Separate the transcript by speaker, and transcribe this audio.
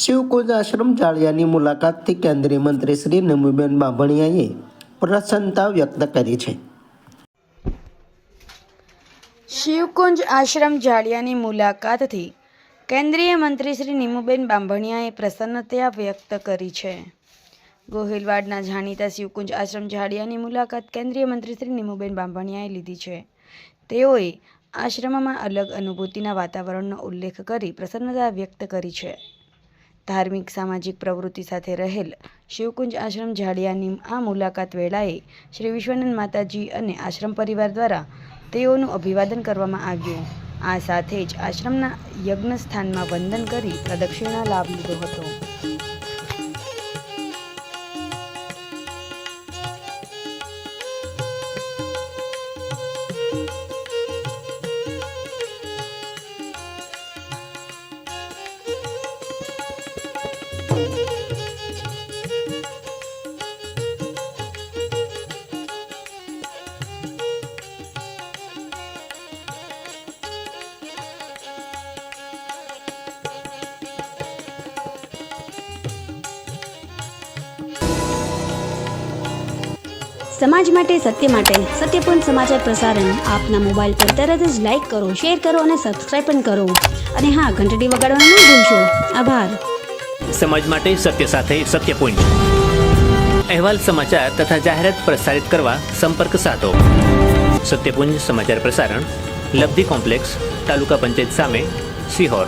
Speaker 1: શિવકુંજ આશ્રમ જાળિયાની મુલાકાતથી કેન્દ્રીય મંત્રી શ્રી નીમુબેન બાંભણિયાએ પ્રસન્નતા વ્યક્ત કરી છે।
Speaker 2: શિવકુંજ આશ્રમ જાળિયાની મુલાકાતથી કેન્દ્રીય મંત્રી શ્રી નીમુબેન બાંભણિયાએ પ્રસન્નતા વ્યક્ત કરી છે। ગોહિલવાડના જાણીતા શિવકુંજ આશ્રમ જાળિયાની મુલાકાત કેન્દ્રીય મંત્રી શ્રી નીમુબેન બાંભણિયાએ લીધી છે। તેઓએ આશ્રમમાં અલગ અનુભૂતિના વાતાવરણનો ઉલ્લેખ કરી પ્રસન્નતા વ્યક્ત કરી છે। ધાર્મિક સામાજિક પ્રવૃત્તિ સાથે રહેલ શિવકુંજ આશ્રમ જાળિયાની આ મુલાકાત વેળાએ શ્રી વિશ્વાનંદ માતાજી અને આશ્રમ પરિવાર દ્વારા તેઓનું અભિવાદન કરવામાં આવ્યું। આ સાથે જ આશ્રમના યજ્ઞ સ્થાનમાં વંદન કરી પ્રદક્ષિણા લાભ લીધો હતો।
Speaker 3: समाज માટે सत्य માટે सत्यपूर्ण समाचार प्रसारण आपना मोबाइल पर तरत ज लाइक करो, शेर करो और सब्सक्राइब पण करो અને હા ઘંટડી વગાડવાનું ન ભૂલશો। આભાર।
Speaker 4: સમાજ માટે સત્ય સાથે સત્યપુંજ અહેવાલ સમાચાર તથા જાહેરાત પ્રસારિત કરવા સંપર્ક સાધો। સત્યપુંજ સમાચાર પ્રસારણ લબ્ધી કોમ્પ્લેક્સ તાલુકા પંચાયત સામે સિહોર।